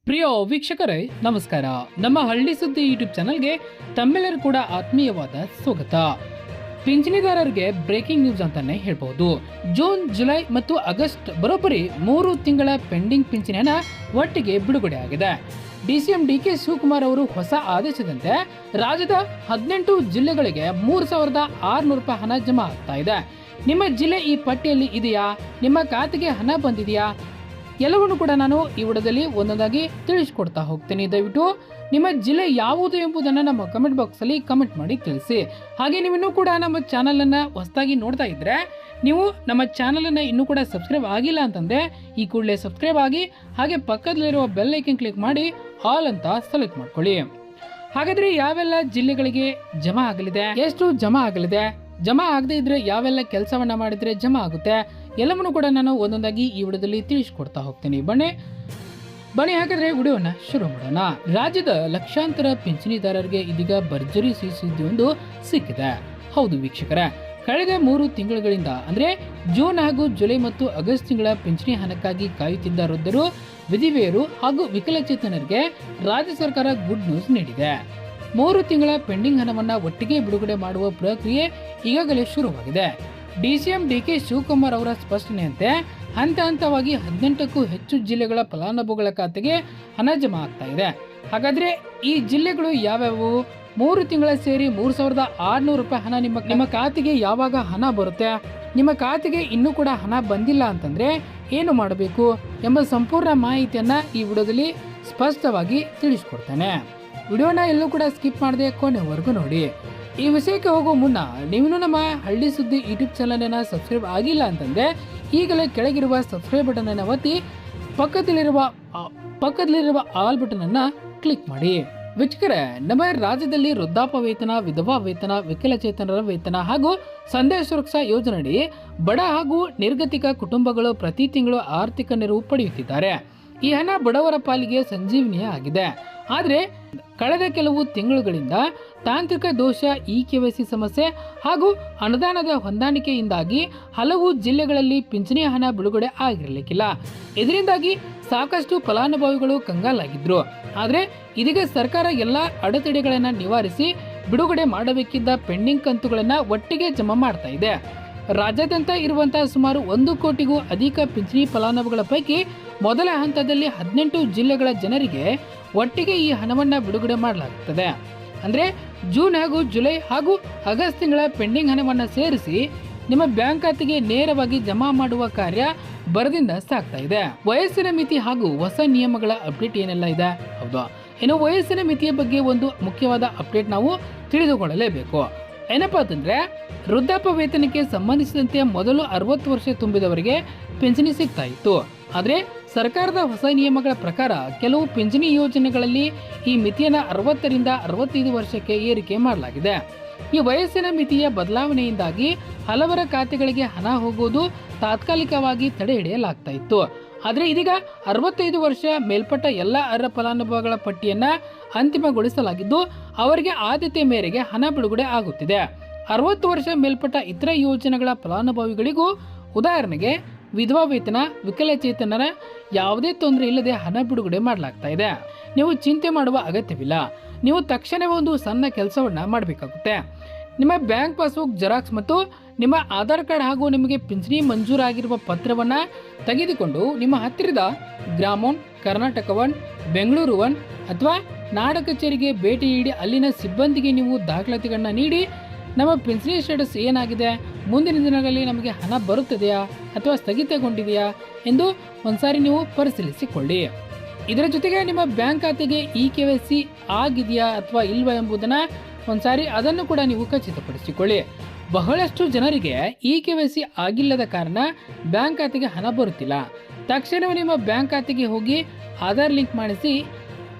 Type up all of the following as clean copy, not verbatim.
ಪ್ರಿಯ ವೀಕ್ಷಕರೇ ನಮಸ್ಕಾರ. ನಮ್ಮ ಹಳ್ಳಿ ಸುದ್ದಿ ಯೂಟ್ಯೂಬ್ ಚಾನಲ್ಗೆ ತಮ್ಮೆಲ್ಲರೂ ಕೂಡ ಆತ್ಮೀಯವಾದ ಸ್ವಾಗತ. ಪಿಂಚಣಿದಾರರಿಗೆ ಬ್ರೇಕಿಂಗ್ ನ್ಯೂಸ್ ಅಂತಾನೆ ಹೇಳ್ಬಹುದು. ಜೂನ್, ಜುಲೈ ಮತ್ತು ಆಗಸ್ಟ್ ಬರೋಬ್ಬರಿ 3 ತಿಂಗಳ ಪೆಂಡಿಂಗ್ ಪಿಂಚಣಿ ಹಣ ಒಟ್ಟಿಗೆ ಬಿಡುಗಡೆ ಆಗಿದೆ. ಡಿಸಿಎಂ ಡಿಕೆ ಶಿವಕುಮಾರ್ ಅವರು ಹೊಸ ಆದೇಶದಂತೆ ರಾಜ್ಯದ 18 ಜಿಲ್ಲೆಗಳಿಗೆ 3600 ರೂಪಾಯಿ ಹಣ ಜಮಾ ಆಗ್ತಾ ಇದೆ. ನಿಮ್ಮ ಜಿಲ್ಲೆ ಈ ಪಟ್ಟಿಯಲ್ಲಿ ಇದೆಯಾ? ನಿಮ್ಮ ಖಾತೆಗೆ ಹಣ ಬಂದಿದೆಯಾ? ಎಲ್ಲವನ್ನು ಕೂಡ ನಾನು ಈ ವಿಡಿಯೋದಲ್ಲಿ ಒಂದೊಂದಾಗಿ ತಿಳಿಸ್ಕೊಡ್ತಾ ಹೋಗ್ತೀನಿ. ದಯವಿಟ್ಟು ನಿಮ್ಮ ಜಿಲ್ಲೆ ಯಾವುದು ಎಂಬುದನ್ನು ನಮ್ಮ ಕಮೆಂಟ್ ಬಾಕ್ಸಲ್ಲಿ ಕಮೆಂಟ್ ಮಾಡಿ ತಿಳಿಸಿ. ಹಾಗೆ ನೀವಿನ್ನೂ ಕೂಡ ನಮ್ಮ ಚಾನಲನ್ನು ಹೊಸದಾಗಿ ನೋಡ್ತಾ ಇದ್ದರೆ ನೀವು ನಮ್ಮ ಚಾನಲನ್ನು ಇನ್ನೂ ಕೂಡ ಸಬ್ಸ್ಕ್ರೈಬ್ ಆಗಿಲ್ಲ ಅಂತಂದರೆ ಈ ಕೂಡಲೇ ಸಬ್ಸ್ಕ್ರೈಬ್ ಆಗಿ ಹಾಗೆ ಪಕ್ಕದಲ್ಲಿರುವ ಬೆಲ್ ಐಕನ್ ಕ್ಲಿಕ್ ಮಾಡಿ ಆಲ್ ಅಂತ ಸೆಲೆಕ್ಟ್ ಮಾಡ್ಕೊಳ್ಳಿ. ಹಾಗಾದರೆ ಯಾವೆಲ್ಲ ಜಿಲ್ಲೆಗಳಿಗೆ ಜಮಾ ಆಗಲಿದೆ, ಎಷ್ಟು ಜಮಾ ಆಗಲಿದೆ, ಜಮಾ ಆಗದೇ ಇದ್ರೆ ಯಾವೆಲ್ಲ ಕೆಲಸವನ್ನ ಮಾಡಿದ್ರೆ ಜಮಾ ಆಗುತ್ತೆ, ಎಲ್ಲವನ್ನೂ ಕೂಡ ನಾನು ಒಂದೊಂದಾಗಿ ಈ ವಿಡಿಯೋದಲ್ಲಿ ತಿಳಿಸ್ಕೊಡ್ತಾ ಹೋಗ್ತೀನಿ. ಬನ್ನಿ ಹಾಗಾದ್ರೆ ವಿಡಿಯೋನ ಶುರು ಮಾಡೋಣ. ರಾಜ್ಯದ ಲಕ್ಷಾಂತರ ಪಿಂಚಣಿದಾರರಿಗೆ ಇದೀಗ ಭರ್ಜರಿ ಸಿಹಿ ಸುದ್ದಿಯೊಂದು ಸಿಕ್ಕಿದೆ. ಹೌದು ವೀಕ್ಷಕರೇ, ಕಳೆದ 3 ತಿಂಗಳುಗಳಿಂದ ಅಂದ್ರೆ ಜೂನ್ ಹಾಗೂ ಜುಲೈ ಮತ್ತು ಆಗಸ್ಟ್ ತಿಂಗಳ ಪಿಂಚಣಿ ಹಣಕ್ಕಾಗಿ ಕಾಯುತ್ತಿದ್ದ ವೃದ್ಧರು, ವಿಧವೆಯರು ಹಾಗೂ ವಿಕಲಚೇತನರಿಗೆ ರಾಜ್ಯ ಸರ್ಕಾರ ಗುಡ್ ನ್ಯೂಸ್ ನೀಡಿದೆ. 3 ತಿಂಗಳ ಪೆಂಡಿಂಗ್ ಹಣವನ್ನ ಒಟ್ಟಿಗೆ ಬಿಡುಗಡೆ ಮಾಡುವ ಪ್ರಕ್ರಿಯೆ ಈಗಾಗಲೇ ಶುರುವಾಗಿದೆ. ಡಿಸಿಎಂ ಡಿಕೆ ಶಿವಕುಮಾರ್ ಅವರ ಸ್ಪಷ್ಟನೆಯಂತೆ ಹಂತ ಹಂತವಾಗಿ 18ಕ್ಕೂ ಹೆಚ್ಚು ಜಿಲ್ಲೆಗಳ ಫಲಾನುಭವಿಗಳ ಖಾತೆಗೆ ಹಣ ಜಮಾ ಆಗ್ತಾ ಇದೆ. ಹಾಗಾದ್ರೆ ಈ ಜಿಲ್ಲೆಗಳು ಯಾವ್ಯಾವು? 3 ತಿಂಗಳ ಸೇರಿ 3600 ರೂಪಾಯಿ ಹಣ ನಿಮ್ಮ ಖಾತೆಗೆ ಯಾವಾಗ ಹಣ ಬರುತ್ತೆ? ನಿಮ್ಮ ಖಾತೆಗೆ ಇನ್ನೂ ಕೂಡ ಹಣ ಬಂದಿಲ್ಲ ಅಂತಂದ್ರೆ ಏನು ಮಾಡಬೇಕು ಎಂಬ ಸಂಪೂರ್ಣ ಮಾಹಿತಿಯನ್ನ ಈ ವಿಡಿಯೋದಲ್ಲಿ ಸ್ಪಷ್ಟವಾಗಿ ತಿಳಿಸ್ಕೊಡ್ತಾನೆ. ವಿಡಿಯೋನ ಎಲ್ಲೂ ಕೂಡ ಸ್ಕಿಪ್ ಮಾಡದೆ ಕೊನೆವರೆಗೂ ನೋಡಿ. ಈ ವಿಷಯಕ್ಕೆ ಹೋಗೋ ಮುನ್ನ ನೀವು ನಮ್ಮ ಹಳ್ಳಿ ಸುದ್ದಿ ಯೂಟ್ಯೂಬ್ ಚಾನಲನ್ನು ಸಬ್ಸ್ಕ್ರೈಬ್ ಆಗಿಲ್ಲ ಅಂತಂದ್ರೆ ಈಗಲೇ ಕೆಳಗಿರುವ ಸಬ್ಸ್ಕ್ರೈಬ್ ಬಟನ್ ಅನ್ನು ಒತ್ತಿ ಪಕ್ಕದಲ್ಲಿರುವ ಆಲ್ ಬಟನ್ ಅನ್ನ ಕ್ಲಿಕ್ ಮಾಡಿ. ವೀಕ್ಷಕರೇ, ನಮ್ಮ ರಾಜ್ಯದಲ್ಲಿ ವೃದ್ಧಾಪ್ಯ ವೇತನ, ವಿಧವಾ ವೇತನ, ವಿಕಲಚೇತನರ ವೇತನ ಹಾಗೂ ಸಂದೇಶ ಸುರಕ್ಷಾ ಯೋಜನೆಯಡಿ ಬಡ ಹಾಗೂ ನಿರ್ಗತಿಕ ಕುಟುಂಬಗಳು ಪ್ರತಿ ತಿಂಗಳು ಆರ್ಥಿಕ ನೆರವು ಪಡೆಯುತ್ತಿದ್ದಾರೆ. ಈ ಹಣ ಬಡವರ ಪಾಲಿಗೆ ಸಂಜೀವನಿಯ ಆಗಿದೆ. ಆದರೆ ಕಳೆದ ಕೆಲವು ತಿಂಗಳುಗಳಿಂದ ತಾಂತ್ರಿಕ ದೋಷ, KYC ಸಮಸ್ಯೆ ಹಾಗೂ ಅನುದಾನದ ಹೊಂದಾಣಿಕೆಯಿಂದಾಗಿ ಹಲವು ಜಿಲ್ಲೆಗಳಲ್ಲಿ ಪಿಂಚಣಿ ಹಣ ಬಿಡುಗಡೆ ಆಗಿರಲಿಕ್ಕಿಲ್ಲ. ಇದರಿಂದಾಗಿ ಸಾಕಷ್ಟು ಫಲಾನುಭವಿಗಳು ಕಂಗಾಲಾಗಿದ್ರು. ಆದರೆ ಇದೀಗ ಸರ್ಕಾರ ಎಲ್ಲ ಅಡೆತಡೆಗಳನ್ನು ನಿವಾರಿಸಿ ಬಿಡುಗಡೆ ಮಾಡಬೇಕಿದ್ದ ಪೆಂಡಿಂಗ್ ಕಂತುಗಳನ್ನು ಒಟ್ಟಿಗೆ ಜಮಾ ಮಾಡ್ತಾ ಇದೆ. ರಾಜ್ಯಾದ್ಯಂತ ಇರುವಂತಹ ಸುಮಾರು 1 ಕೋಟಿಗೂ ಅಧಿಕ ಪಿಂಚಣಿ ಫಲಾನುಭವಿಗಳ ಪೈಕಿ ಮೊದಲ ಹಂತದಲ್ಲಿ 18 ಜಿಲ್ಲೆಗಳ ಜನರಿಗೆ ಒಟ್ಟಿಗೆ ಈ ಹಣವನ್ನು ಬಿಡುಗಡೆ ಮಾಡಲಾಗುತ್ತದೆ. ಅಂದರೆ ಜೂನ್ ಹಾಗೂ ಜುಲೈ ಹಾಗೂ ಆಗಸ್ಟ್ ತಿಂಗಳ ಪೆಂಡಿಂಗ್ ಹಣವನ್ನು ಸೇರಿಸಿ ನಿಮ್ಮ ಬ್ಯಾಂಕ್ ಖಾತೆಗೆ ನೇರವಾಗಿ ಜಮಾ ಮಾಡುವ ಕಾರ್ಯ ಬರದಿಂದ ಸಾಗ್ತಾ ಇದೆ. ವಯಸ್ಸಿನ ಮಿತಿ ಹಾಗೂ ಹೊಸ ನಿಯಮಗಳ ಅಪ್ಡೇಟ್ ಏನೆಲ್ಲ ಇದೆ? ಹೌದು, ಇನ್ನು ವಯಸ್ಸಿನ ಮಿತಿಯ ಬಗ್ಗೆ ಒಂದು ಮುಖ್ಯವಾದ ಅಪ್ಡೇಟ್ ನಾವು ತಿಳಿದುಕೊಳ್ಳಲೇಬೇಕು. ಏನಪ್ಪಾ ಅಂತಂದ್ರೆ, ವೃದ್ಧಾಪ್ಯ ವೇತನಕ್ಕೆ ಸಂಬಂಧಿಸಿದಂತೆ ಮೊದಲು 60 ವರ್ಷ ತುಂಬಿದವರಿಗೆ ಪಿಂಚಣಿ ಸಿಗ್ತಾ ಇತ್ತು. ಆದರೆ ಸರ್ಕಾರದ ಹೊಸ ನಿಯಮಗಳ ಪ್ರಕಾರ ಕೆಲವು ಪಿಂಚಣಿ ಯೋಜನೆಗಳಲ್ಲಿ ಈ ಮಿತಿಯನ್ನು 60ರಿಂದ 65 ವರ್ಷಕ್ಕೆ ಏರಿಕೆ ಮಾಡಲಾಗಿದೆ. ಈ ವಯಸ್ಸಿನ ಮಿತಿಯ ಬದಲಾವಣೆಯಿಂದಾಗಿ ಹಲವರ ಖಾತೆಗಳಿಗೆ ಹಣ ಹೋಗುವುದು ತಾತ್ಕಾಲಿಕವಾಗಿ ತಡೆ ಹಿಡಿಯಲಾಗ್ತಾ ಇತ್ತು. ಆದರೆ ಇದೀಗ 65 ವರ್ಷ ಮೇಲ್ಪಟ್ಟ ಎಲ್ಲ ಅರ್ಹ ಫಲಾನುಭವಿಗಳ ಪಟ್ಟಿಯನ್ನ ಅಂತಿಮಗೊಳಿಸಲಾಗಿದ್ದು ಅವರಿಗೆ ಆದ್ಯತೆ ಮೇರೆಗೆ ಹಣ ಬಿಡುಗಡೆ ಆಗುತ್ತಿದೆ. 60 ವರ್ಷ ಮೇಲ್ಪಟ್ಟ ಇತರ ಯೋಜನೆಗಳ ಫಲಾನುಭವಿಗಳಿಗೂ, ಉದಾಹರಣೆಗೆ ವಿಧವಾ ವೇತನ, ವಿಕಲಚೇತನರ ಯಾವುದೇ ತೊಂದರೆ ಇಲ್ಲದೆ ಹಣ ಬಿಡುಗಡೆ ಮಾಡಲಾಗ್ತಾ ಇದೆ. ನೀವು ಚಿಂತೆ ಮಾಡುವ ಅಗತ್ಯವಿಲ್ಲ. ನೀವು ತಕ್ಷಣವೇ ಒಂದು ಸಣ್ಣ ಕೆಲಸವನ್ನ ಮಾಡಬೇಕಾಗುತ್ತೆ. ನಿಮ್ಮ ಬ್ಯಾಂಕ್ ಪಾಸ್ಬುಕ್ ಜೆರಾಕ್ಸ್ ಮತ್ತು ನಿಮ್ಮ ಆಧಾರ್ ಕಾರ್ಡ್ ಹಾಗೂ ನಿಮಗೆ ಪಿಂಚಣಿ ಮಂಜೂರಾಗಿರುವ ಪತ್ರವನ್ನು ತೆಗೆದುಕೊಂಡು ನಿಮ್ಮ ಹತ್ತಿರದ ಗ್ರಾಮೋನ್, ಕರ್ನಾಟಕ 1, ಬೆಂಗಳೂರು 1 ಅಥವಾ ನಾಡ ಕಚೇರಿಗೆ ಭೇಟಿ ನೀಡಿ ಅಲ್ಲಿನ ಸಿಬ್ಬಂದಿಗೆ ನೀವು ದಾಖಲಾತಿಗಳನ್ನ ನೀಡಿ ನಮ್ಮ ಪಿಂಚಣಿ ಸ್ಟೇಟಸ್ ಏನಾಗಿದೆ, ಮುಂದಿನ ದಿನಗಳಲ್ಲಿ ನಮಗೆ ಹಣ ಬರುತ್ತದೆಯಾ ಅಥವಾ ಸ್ಥಗಿತಗೊಂಡಿದೆಯಾ ಎಂದು ಒಂದ್ಸಾರಿ ನೀವು ಪರಿಶೀಲಿಸಿಕೊಳ್ಳಿ. ಇದರ ಜೊತೆಗೆ ನಿಮ್ಮ ಬ್ಯಾಂಕ್ ಖಾತೆಗೆ KYC ಆಗಿದೆಯಾ ಅಥವಾ ಇಲ್ವಾ ಎಂಬುದನ್ನು ಒಂದ್ಸಾರಿ ಅದನ್ನು ಕೂಡ ನೀವು ಖಚಿತಪಡಿಸಿಕೊಳ್ಳಿ. ಬಹಳಷ್ಟು ಜನರಿಗೆ KYC ಆಗಿಲ್ಲದ ಕಾರಣ ಬ್ಯಾಂಕ್ ಖಾತೆಗೆ ಹಣ ಬರುತ್ತಿಲ್ಲ. ತಕ್ಷಣವೇ ನಿಮ್ಮ ಬ್ಯಾಂಕ್ ಖಾತೆಗೆ ಹೋಗಿ ಆಧಾರ್ ಲಿಂಕ್ ಮಾಡಿಸಿ,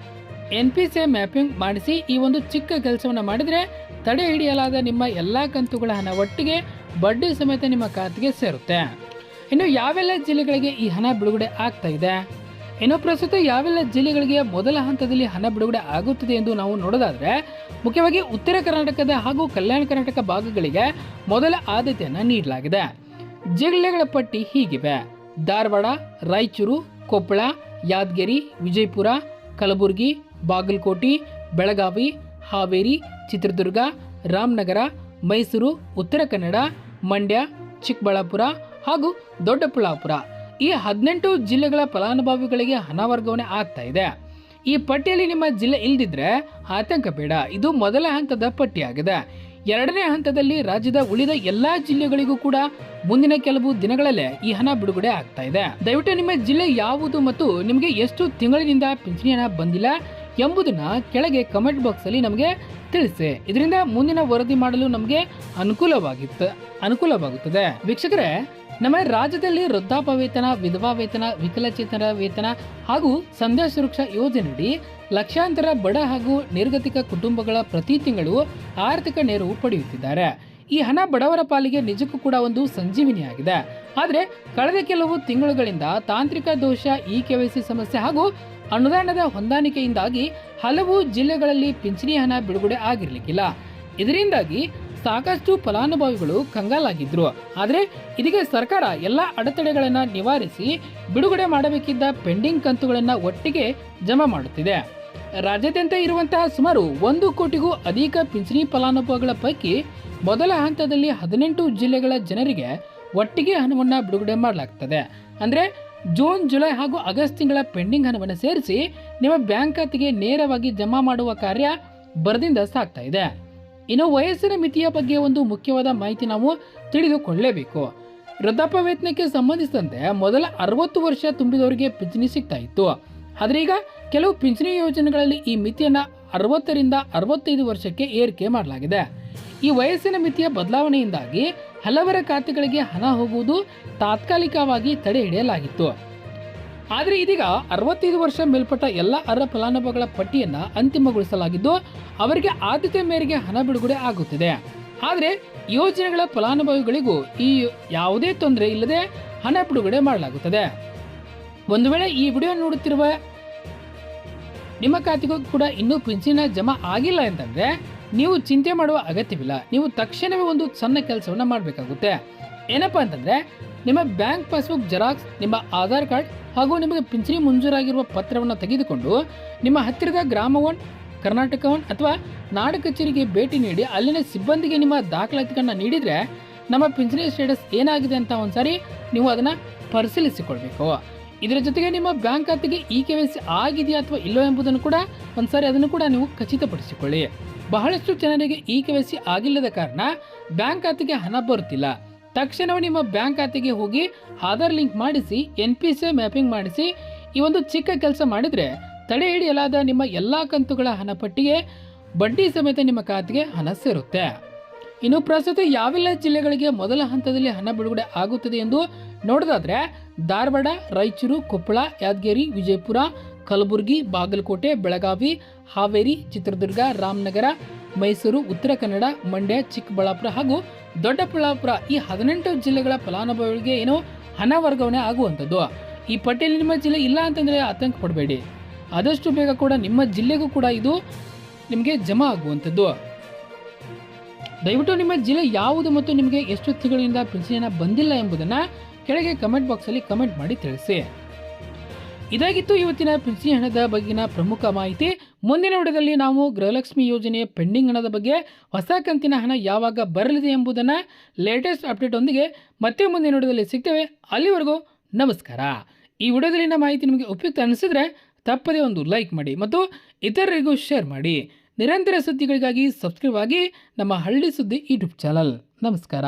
NPCI ಮ್ಯಾಪಿಂಗ್ ಮಾಡಿಸಿ ಈ ಒಂದು ಚಿಕ್ಕ ಕೆಲಸವನ್ನು ಮಾಡಿದರೆ ತಡೆ ಹಿಡಿಯಲಾದ ನಿಮ್ಮ ಎಲ್ಲ ಕಂತುಗಳ ಹಣ ಒಟ್ಟಿಗೆ ಬಡ್ಡಿ ಸಮೇತ ನಿಮ್ಮ ಖಾತೆಗೆ ಸೇರುತ್ತೆ. ಇನ್ನು ಯಾವೆಲ್ಲ ಜಿಲ್ಲೆಗಳಿಗೆ ಈ ಹಣ ಬಿಡುಗಡೆ ಆಗ್ತಾ ಇದೆ? ಇನ್ನು ಪ್ರಸ್ತುತ ಯಾವೆಲ್ಲ ಜಿಲ್ಲೆಗಳಿಗೆ ಮೊದಲ ಹಂತದಲ್ಲಿ ಹಣ ಬಿಡುಗಡೆ ಆಗುತ್ತದೆ ಎಂದು ನಾವು ನೋಡೋದಾದ್ರೆ, ಮುಖ್ಯವಾಗಿ ಉತ್ತರ ಕರ್ನಾಟಕದ ಹಾಗೂ ಕಲ್ಯಾಣ ಕರ್ನಾಟಕ ಭಾಗಗಳಿಗೆ ಮೊದಲ ಆದ್ಯತೆಯನ್ನು ನೀಡಲಾಗಿದೆ. ಜಿಲ್ಲೆಗಳ ಪಟ್ಟಿ ಹೀಗಿವೆ: ಧಾರವಾಡ, ರಾಯಚೂರು, ಕೊಪ್ಪಳ, ಯಾದಗಿರಿ, ವಿಜಯಪುರ, ಕಲಬುರಗಿ, ಬಾಗಲಕೋಟೆ, ಬೆಳಗಾವಿ, ಹಾವೇರಿ, ಚಿತ್ರದುರ್ಗ, ರಾಮನಗರ, ಮೈಸೂರು, ಉತ್ತರ ಕನ್ನಡ, ಮಂಡ್ಯ, ಚಿಕ್ಕಬಳ್ಳಾಪುರ ಹಾಗೂ ದೊಡ್ಡಬಳ್ಳಾಪುರ ಈ 18 ಜಿಲ್ಲೆಗಳ ಫಲಾನುಭವಿಗಳಿಗೆ ಹಣ ವರ್ಗಾವಣೆ ಆಗ್ತಾ ಇದೆ. ಈ ಪಟ್ಟಿಯಲ್ಲಿ ನಿಮ್ಮ ಜಿಲ್ಲೆ ಇಲ್ಲದಿದ್ರೆ ಆತಂಕ ಬೇಡ. ಇದು ಮೊದಲ ಹಂತದ ಪಟ್ಟಿಯಾಗಿದೆ. ಎರಡನೇ ಹಂತದಲ್ಲಿ ರಾಜ್ಯದ ಉಳಿದ ಎಲ್ಲಾ ಜಿಲ್ಲೆಗಳಿಗೂ ಕೂಡ ಮುಂದಿನ ಕೆಲವು ದಿನಗಳಲ್ಲೇ ಈ ಹಣ ಬಿಡುಗಡೆ ಆಗ್ತಾ ಇದೆ. ದಯವಿಟ್ಟು ನಿಮ್ಮ ಜಿಲ್ಲೆ ಯಾವುದು ಮತ್ತು ನಿಮಗೆ ಎಷ್ಟು ತಿಂಗಳಿನಿಂದ ಪಿಂಚಣಿ ಹಣ ಬಂದಿಲ್ಲ ಎಂಬುದನ್ನ ಕೆಳಗೆ ಕಮೆಂಟ್ ಬಾಕ್ಸ್ ಅಲ್ಲಿ ನಮಗೆ ತಿಳಿಸಿ. ಇದರಿಂದ ಮುಂದಿನ ವರದಿ ಮಾಡಲು ನಮಗೆ ಅನುಕೂಲವಾಗುತ್ತದೆ. ವೀಕ್ಷಕರೇ, ನಮ್ಮ ರಾಜ್ಯದಲ್ಲಿ ವೃದ್ಧಾಪ್ಯ ವೇತನ, ವಿಧವಾ ವೇತನ, ವಿಕಲಚೇತನರ ವೇತನ ಹಾಗೂ ಸಂಧ್ಯಾ ಸುರಕ್ಷಾ ಯೋಜನೆಯಡಿ ಲಕ್ಷಾಂತರ ಬಡ ಹಾಗೂ ನಿರ್ಗತಿಕ ಕುಟುಂಬಗಳ ಪ್ರತಿ ತಿಂಗಳು ಆರ್ಥಿಕ ನೆರವು ಪಡೆಯುತ್ತಿದ್ದಾರೆ. ಈ ಹಣ ಬಡವರ ಪಾಲಿಗೆ ನಿಜಕ್ಕೂ ಕೂಡ ಒಂದು ಸಂಜೀವಿನಿಯಾಗಿದೆ. ಆದರೆ ಕಳೆದ ಕೆಲವು ತಿಂಗಳುಗಳಿಂದ ತಾಂತ್ರಿಕ ದೋಷ, KYC ಸಮಸ್ಯೆ ಹಾಗೂ ಅನುದಾನದ ಹೊಂದಾಣಿಕೆಯಿಂದಾಗಿ ಹಲವು ಜಿಲ್ಲೆಗಳಲ್ಲಿ ಪಿಂಚಣಿ ಹಣ ಬಿಡುಗಡೆ ಆಗಿರಲಿಕ್ಕಿಲ್ಲ. ಇದರಿಂದಾಗಿ ಸಾಕಷ್ಟು ಫಲಾನುಭವಿಗಳು ಕಂಗಾಲಾಗಿದ್ರು. ಆದರೆ ಇದೀಗ ಸರ್ಕಾರ ಎಲ್ಲ ಅಡೆತಡೆಗಳನ್ನ ನಿವಾರಿಸಿ ಬಿಡುಗಡೆ ಮಾಡಬೇಕಿದ್ದ ಪೆಂಡಿಂಗ್ ಕಂತುಗಳನ್ನು ಒಟ್ಟಿಗೆ ಜಮಾ ಮಾಡುತ್ತಿದೆ. ರಾಜ್ಯಾದ್ಯಂತ ಇರುವಂತಹ ಸುಮಾರು 1 ಕೋಟಿಗೂ ಅಧಿಕ ಪಿಂಚಣಿ ಫಲಾನುಭವಿಗಳ ಪೈಕಿ ಮೊದಲ ಹಂತದಲ್ಲಿ 18 ಜಿಲ್ಲೆಗಳ ಜನರಿಗೆ ಒಟ್ಟಿಗೆ ಹಣವನ್ನು ಬಿಡುಗಡೆ ಮಾಡಲಾಗ್ತದೆ. ಅಂದರೆ ಜೂನ್, ಜುಲೈ ಹಾಗೂ ಆಗಸ್ಟ್ ತಿಂಗಳ ಪೆಂಡಿಂಗ್ ಹಣವನ್ನು ಸೇರಿಸಿ ನಿಮ್ಮ ಬ್ಯಾಂಕ್ ಖಾತೆಗೆ ನೇರವಾಗಿ ಜಮಾ ಮಾಡುವ ಕಾರ್ಯ ಬರದಿಂದ ಸಾಗ್ತಾ ಇದೆ. ಇನ್ನು ವಯಸ್ಸಿನ ಮಿತಿಯ ಬಗ್ಗೆ ಒಂದು ಮುಖ್ಯವಾದ ಮಾಹಿತಿ ನಾವು ತಿಳಿದುಕೊಳ್ಳಲೇಬೇಕು. ವೃದ್ಧಾಪ್ಯ ವೇತನಕ್ಕೆ ಸಂಬಂಧಿಸಿದಂತೆ ಮೊದಲ 60 ವರ್ಷ ತುಂಬಿದವರಿಗೆ ಪಿಂಚಣಿ ಸಿಗ್ತಾ ಇತ್ತು. ಆದರೆ ಈಗ ಕೆಲವು ಪಿಂಚಣಿ ಯೋಜನೆಗಳಲ್ಲಿ ಈ ಮಿತಿಯನ್ನು 60ರಿಂದ 65 ವರ್ಷಕ್ಕೆ ಏರಿಕೆ ಮಾಡಲಾಗಿದೆ. ಈ ವಯಸ್ಸಿನ ಮಿತಿಯ ಬದಲಾವಣೆಯಿಂದಾಗಿ ಹಲವರ ಖಾತೆಗಳಿಗೆ ಹಣ ಹೋಗುವುದು ತಾತ್ಕಾಲಿಕವಾಗಿ ತಡೆ ಹಿಡಿಯಲಾಗಿತ್ತು. ಆದರೆ ಇದೀಗ 65 ವರ್ಷ ಮೇಲ್ಪಟ್ಟ ಎಲ್ಲ ಅರ್ಹ ಫಲಾನುಭವಿಗಳ ಪಟ್ಟಿಯನ್ನು ಅಂತಿಮಗೊಳಿಸಲಾಗಿದ್ದು ಅವರಿಗೆ ಆದ್ಯತೆ ಮೇರೆಗೆ ಹಣ ಬಿಡುಗಡೆ ಆಗುತ್ತಿದೆ. ಆದರೆ ಯೋಜನೆಗಳ ಫಲಾನುಭವಿಗಳಿಗೂ ಈ ಯಾವುದೇ ತೊಂದರೆ ಇಲ್ಲದೆ ಹಣ ಬಿಡುಗಡೆ ಮಾಡಲಾಗುತ್ತದೆ. ಒಂದು ವೇಳೆ ಈ ವಿಡಿಯೋ ನೋಡುತ್ತಿರುವ ನಿಮ್ಮ ಖಾತೆಗೂ ಕೂಡ ಇನ್ನೂ ಪಿಂಚಣಿ ಜಮಾ ಆಗಿಲ್ಲ ಅಂತಂದ್ರೆ ನೀವು ಚಿಂತೆ ಮಾಡುವ ಅಗತ್ಯವಿಲ್ಲ. ನೀವು ತಕ್ಷಣವೇ ಒಂದು ಸಣ್ಣ ಕೆಲಸವನ್ನು ಮಾಡಬೇಕಾಗುತ್ತೆ. ಏನಪ್ಪಾ ಅಂತಂದ್ರೆ ನಿಮ್ಮ ಬ್ಯಾಂಕ್ ಪಾಸ್ಬುಕ್ ಜೆರಾಕ್ಸ್, ನಿಮ್ಮ ಆಧಾರ್ ಕಾರ್ಡ್ ಹಾಗೂ ನಿಮಗೆ ಪಿಂಚಣಿ ಮಂಜೂರಾಗಿರುವ ಪತ್ರವನ್ನು ತೆಗೆದುಕೊಂಡು ನಿಮ್ಮ ಹತ್ತಿರದ ಗ್ರಾಮ ಒನ್, ಕರ್ನಾಟಕ ಒನ್ ಅಥವಾ ನಾಡ ಕಚೇರಿಗೆ ಭೇಟಿ ನೀಡಿ ಅಲ್ಲಿನ ಸಿಬ್ಬಂದಿಗೆ ನಿಮ್ಮ ದಾಖಲಾತಿಗಳನ್ನ ನೀಡಿದರೆ ನಮ್ಮ ಪಿಂಚಣಿ ಸ್ಟೇಟಸ್ ಏನಾಗಿದೆ ಅಂತ ಒಂದ್ಸಾರಿ ನೀವು ಅದನ್ನು ಪರಿಶೀಲಿಸಿಕೊಳ್ಬೇಕು. ಇದರ ಜೊತೆಗೆ ನಿಮ್ಮ ಬ್ಯಾಂಕ್ ಖಾತೆಗೆ KYC ಆಗಿದೆಯಾ ಅಥವಾ ಇಲ್ಲೋ ಎಂಬುದನ್ನು ಕೂಡ ಒಂದ್ಸಾರಿ ಅದನ್ನು ಕೂಡ ನೀವು ಖಚಿತಪಡಿಸಿಕೊಳ್ಳಿ. ಬಹಳಷ್ಟು ಜನರಿಗೆ KYC ಆಗಿಲ್ಲದ ಕಾರಣ ಬ್ಯಾಂಕ್ ಖಾತೆಗೆ ಹಣ ಬರುತ್ತಿಲ್ಲ. ತಕ್ಷಣವೇ ನಿಮ್ಮ ಬ್ಯಾಂಕ್ ಖಾತೆಗೆ ಹೋಗಿ ಆಧಾರ್ ಲಿಂಕ್ ಮಾಡಿಸಿ, NPCI ಮ್ಯಾಪಿಂಗ್ ಮಾಡಿಸಿ ಈ ಒಂದು ಚಿಕ್ಕ ಕೆಲಸ ಮಾಡಿದರೆ ತಡೆ ಹಿಡಿಯಲಾದ ನಿಮ್ಮ ಎಲ್ಲ ಕಂತುಗಳ ಹಣ ಪಟ್ಟಿಗೆ ಬಡ್ಡಿ ಸಮೇತ ನಿಮ್ಮ ಖಾತೆಗೆ ಹಣ ಸೇರುತ್ತೆ. ಇನ್ನು ಪ್ರಸ್ತುತ ಯಾವೆಲ್ಲ ಜಿಲ್ಲೆಗಳಿಗೆ ಮೊದಲ ಹಂತದಲ್ಲಿ ಹಣ ಬಿಡುಗಡೆ ಆಗುತ್ತದೆ ಎಂದು ನೋಡೋದಾದ್ರೆ ಧಾರವಾಡ, ರಾಯಚೂರು, ಕೊಪ್ಪಳ, ಯಾದಗಿರಿ, ವಿಜಯಪುರ, ಕಲಬುರಗಿ, ಬಾಗಲಕೋಟೆ, ಬೆಳಗಾವಿ, ಹಾವೇರಿ, ಚಿತ್ರದುರ್ಗ, ರಾಮನಗರ, ಮೈಸೂರು, ಉತ್ತರ ಕನ್ನಡ, ಮಂಡ್ಯ, ಚಿಕ್ಕಬಳ್ಳಾಪುರ ಹಾಗೂ ದೊಡ್ಡಬಳ್ಳಾಪುರ ಈ 18 ಜಿಲ್ಲೆಗಳ ಫಲಾನುಭವಿಗಳಿಗೆ ಏನೋ ಹಣ ವರ್ಗಾವಣೆ ಆಗುವಂಥದ್ದು. ಈ ಪಟ್ಟಿಯಲ್ಲಿ ನಿಮ್ಮ ಜಿಲ್ಲೆ ಇಲ್ಲ ಅಂತಂದರೆ ಆತಂಕ ಪಡಬೇಡಿ. ಆದಷ್ಟು ಬೇಗ ಕೂಡ ನಿಮ್ಮ ಜಿಲ್ಲೆಗೂ ಕೂಡ ಇದು ನಿಮಗೆ ಜಮಾ ಆಗುವಂಥದ್ದು. ದಯವಿಟ್ಟು ನಿಮ್ಮ ಜಿಲ್ಲೆ ಯಾವುದು ಮತ್ತು ನಿಮಗೆ ಎಷ್ಟು ತಿಂಗಳಿಂದ ಪಿಂಚಣಿ ಬಂದಿಲ್ಲ ಎಂಬುದನ್ನು ಕೆಳಗೆ ಕಮೆಂಟ್ ಬಾಕ್ಸಲ್ಲಿ ಕಮೆಂಟ್ ಮಾಡಿ ತಿಳಿಸಿ. ಇದಾಗಿತ್ತು ಇವತ್ತಿನ ಪಿಂಚಣಿ ಹಣದ ಬಗ್ಗಿನ ಪ್ರಮುಖ ಮಾಹಿತಿ. ಮುಂದಿನ ವಿಡಿಯೋದಲ್ಲಿ ನಾವು ಗೃಹಲಕ್ಷ್ಮಿ ಯೋಜನೆಯ ಪೆಂಡಿಂಗ್ ಹಣದ ಬಗ್ಗೆ, ಹೊಸ ಕಂತಿನ ಹಣ ಯಾವಾಗ ಬರಲಿದೆ ಎಂಬುದನ್ನು ಲೇಟೆಸ್ಟ್ ಅಪ್ಡೇಟ್ ಒಂದಿಗೆ ಮತ್ತೆ ಮುಂದಿನ ವಿಡಿಯೋದಲ್ಲಿ ಸಿಗ್ತೇವೆ. ಅಲ್ಲಿವರೆಗೂ ನಮಸ್ಕಾರ. ಈ ವಿಡಿಯೋದಲ್ಲಿನ ಮಾಹಿತಿ ನಿಮಗೆ ಉಪಯುಕ್ತ ಅನಿಸಿದರೆ ತಪ್ಪದೇ ಒಂದು ಲೈಕ್ ಮಾಡಿ ಮತ್ತು ಇತರರಿಗೂ ಶೇರ್ ಮಾಡಿ. ನಿರಂತರ ಸುದ್ದಿಗಳಿಗಾಗಿ ಸಬ್ಸ್ಕ್ರೈಬ್ ಆಗಿ ನಮ್ಮ ಹಳ್ಳಿ ಸುದ್ದಿ ಯೂಟ್ಯೂಬ್ ಚಾನಲ್. ನಮಸ್ಕಾರ.